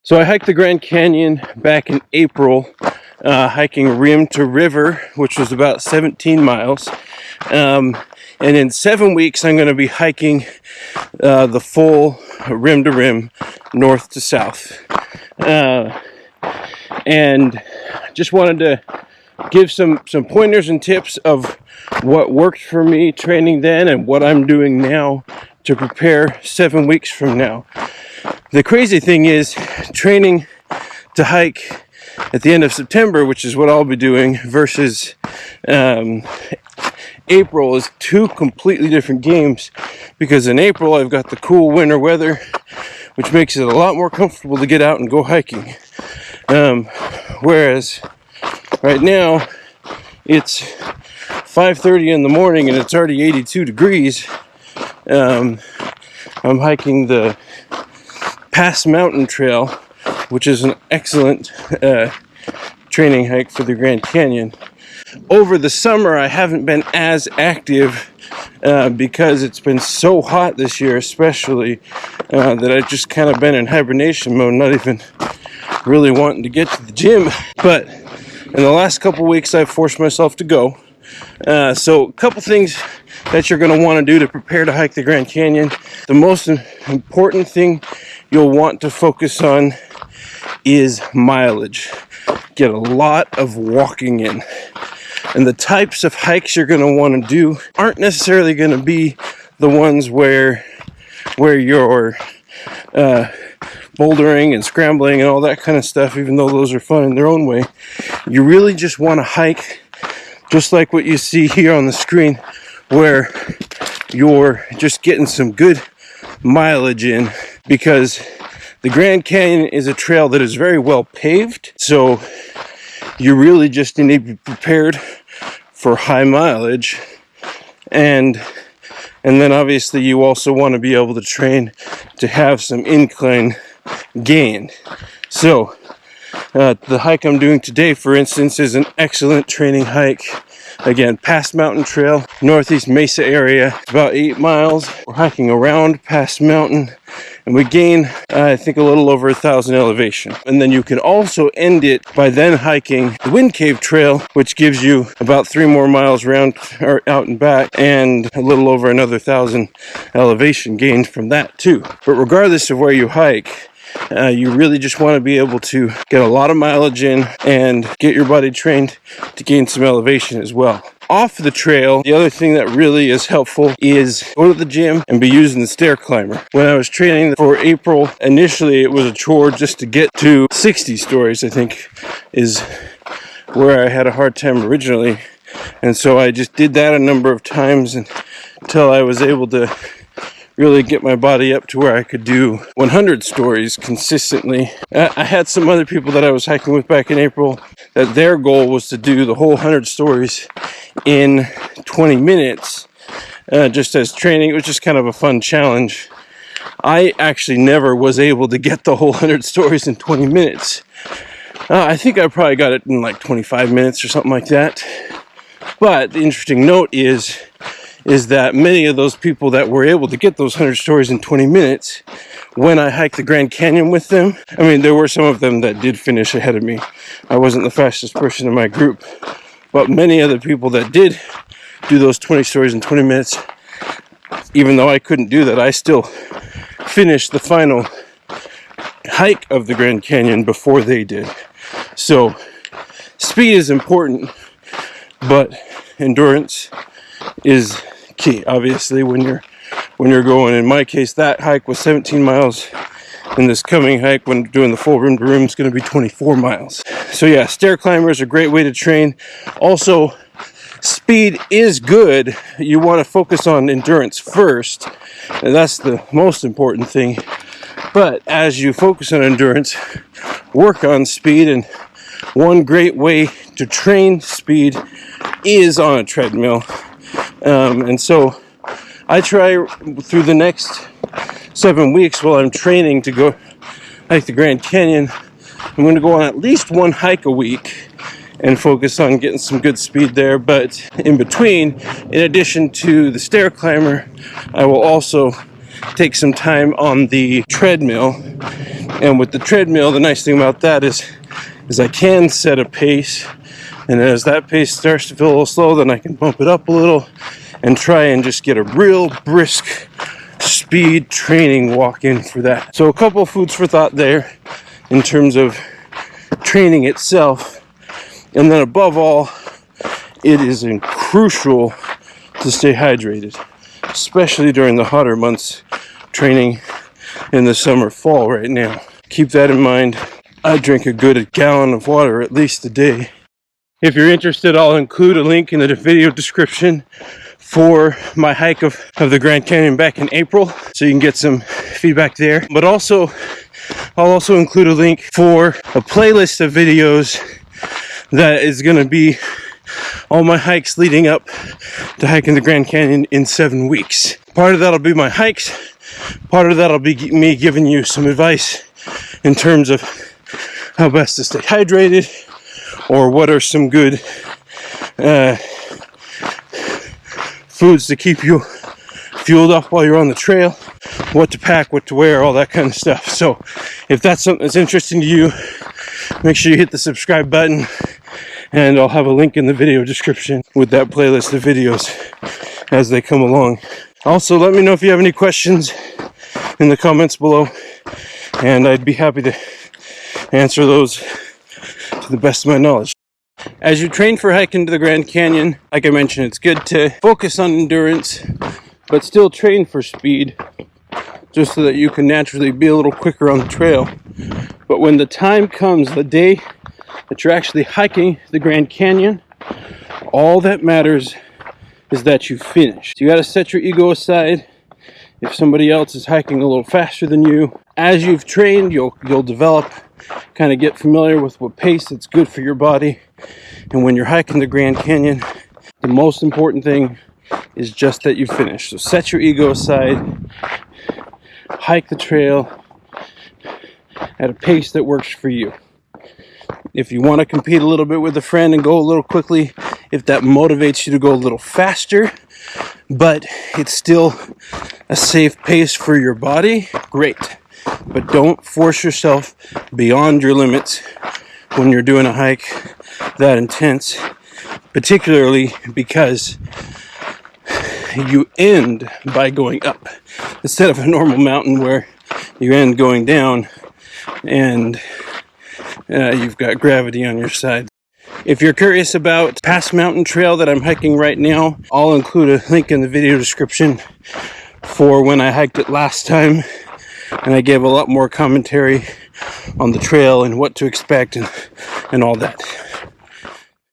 So I hiked the Grand Canyon back in April, hiking rim to river, which was about 17 miles. And in 7 weeks, I'm going to be hiking the full rim to rim, north to south. And just wanted to give some pointers and tips of what worked for me training then and what I'm doing now to prepare 7 weeks from now. The crazy thing is, training to hike at the end of September, which is what I'll be doing, versus April is two completely different games, because in April I've got the cool winter weather, which makes it a lot more comfortable to get out and go hiking. Whereas right now it's 5:30 in the morning and it's already 82 degrees. I'm hiking the Pass Mountain Trail, which is an excellent training hike for the Grand Canyon. Over the summer, I haven't been as active because it's been so hot this year, especially, that I've just kind of been in hibernation mode, not even really wanting to get to the gym. But in the last couple weeks, I've forced myself to go. So a couple things that you're going to want to do to prepare to hike the Grand Canyon. The most important thing you'll want to focus on is mileage. Get a lot of walking in. And the types of hikes you're going to want to do aren't necessarily going to be the ones where you're bouldering and scrambling and all that kind of stuff, even though those are fun in their own way. You really just want to hike just like what you see here on the screen, where you're just getting some good mileage in, because the Grand Canyon is a trail that is very well paved, so you really just need to be prepared for high mileage, and then obviously you also want to be able to train to have some incline gain. So the hike I'm doing today, for instance, is an excellent training hike. Again, Pass Mountain Trail, Northeast Mesa area. It's about 8 miles. We're hiking around Pass Mountain, and we gain, I think, a little over 1,000 elevation. And then you can also end it by then hiking the Wind Cave Trail, which gives you about 3 more miles around or out and back, and a little over another 1,000 elevation gained from that too. But regardless of where you hike, you really just want to be able to get a lot of mileage in and get your body trained to gain some elevation as well. Off the trail, the other thing that really is helpful is go to the gym and be using the stair climber. When I was training for April, initially it was a chore just to get to 60 stories, I think, is where I had a hard time originally. And so I just did that a number of times until I was able to really get my body up to where I could do 100 stories consistently. I had some other people that I was hiking with back in April that their goal was to do the whole 100 stories in 20 minutes, just as training. It was just kind of a fun challenge. I actually never was able to get the whole 100 stories in 20 minutes. I think I probably got it in like 25 minutes or something like that. But the interesting note is that many of those people that were able to get those 100 stories in 20 minutes, when I hiked the Grand Canyon with them, I mean, there were some of them that did finish ahead of me. I wasn't the fastest person in my group, but many of the people that did do those 20 stories in 20 minutes, even though I couldn't do that, I still finished the final hike of the Grand Canyon before they did. So speed is important, but endurance is key, obviously, when you're going. In my case, that hike was 17 miles, and this coming hike, when doing the full rim to rim, is going to be 24 miles. So yeah, stair climber is a great way to train. Also, speed is good. You want to focus on endurance first, and that's the most important thing. But as you focus on endurance, work on speed, and one great way to train speed is on a treadmill. And so I try through the next 7 weeks, while I'm training to go hike the Grand Canyon, I'm going to go on at least one hike a week and focus on getting some good speed there. But in between, in addition to the stair climber, I will also take some time on the treadmill And with the treadmill, the nice thing about that is I can set a pace, and as that pace starts to feel a little slow, then I can bump it up a little and try and just get a real brisk speed training walk in for that. So a couple foods for thought there in terms of training itself. And then above all, it is crucial to stay hydrated, especially during the hotter months, training in the summer, fall right now. Keep that in mind. I drink a good gallon of water at least a day. If you're interested, I'll include a link in the video description for my hike of the Grand Canyon back in April, so you can get some feedback there. But also, I'll also include a link for a playlist of videos that is going to be all my hikes leading up to hiking the Grand Canyon in 7 weeks. Part of that'll be my hikes. Part of that'll be me giving you some advice in terms of how best to stay hydrated, or what are some good foods to keep you fueled up while you're on the trail, what to pack, what to wear, all that kind of stuff. So if that's something that's interesting to you, make sure you hit the subscribe button, and I'll have a link in the video description with that playlist of videos as they come along. Also, let me know if you have any questions in the comments below, and I'd be happy to answer those to the best of my knowledge. As you train for hiking to the Grand Canyon, like I mentioned, it's good to focus on endurance, but still train for speed, just so that you can naturally be a little quicker on the trail. But when the time comes, the day that you're actually hiking the Grand Canyon, all that matters is that you finish. So you got to set your ego aside. If somebody else is hiking a little faster than you, as you've trained, you'll develop, kind of get familiar with what pace that's good for your body. And when you're hiking the Grand Canyon, the most important thing is just that you finish. So set your ego aside, hike the trail at a pace that works for you. If you want to compete a little bit with a friend and go a little quickly, if that motivates you to go a little faster, but it's still a safe pace for your body, great. But don't force yourself beyond your limits when you're doing a hike that intense, particularly because you end by going up instead of a normal mountain where you end going down and you've got gravity on your side. If you're curious about Pass Mountain Trail that I'm hiking right now, I'll include a link in the video description for when I hiked it last time, and I gave a lot more commentary on the trail and what to expect and all that.